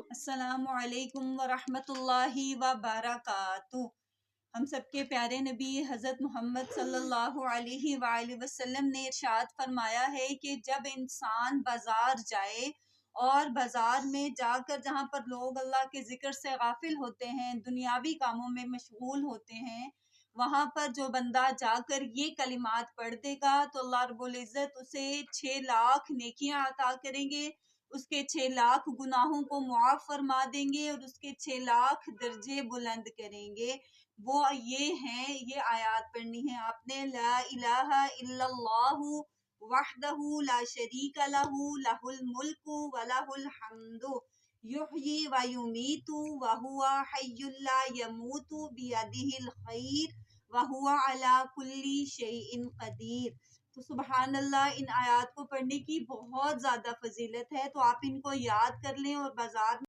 السلام علیکم ورحمۃ اللہ وبرکاتہ۔ ہم سب کے پیارے نبی حضرت محمد صلی اللہ علیہ وآلہ وسلم نے ارشاد فرمایا ہے کہ جب انسان بازار جائے اور بازار میں جا کر جہاں پر لوگ اللہ کے ذکر سے غافل ہوتے ہیں، دنیاوی کاموں میں مشغول ہوتے ہیں، وہاں پر جو بندہ جا کر یہ کلمات پڑھ دے گا تو اللہ رب العزت اسے 6 لاکھ نیکیاں عطا کریں گے، اس کے 6 لاکھ گناہوں کو معاف فرما دیں گے اور اس کے 6 لاکھ درجے بلند کریں گے۔ وہ یہ آیات پڑھنی ہے آپ نے، لا الہ الا اللہ وحدہ لا شریک لہ لہ الملک ولہ الحمد یحیی و یمیت وہو حی لا یموت بیدہ الخیر وہو علی کل شیء قدیر۔ تو سبحان اللہ، ان آیات کو پڑھنے کی بہت زیادہ فضیلت ہے، تو آپ ان کو یاد کر لیں اور بازار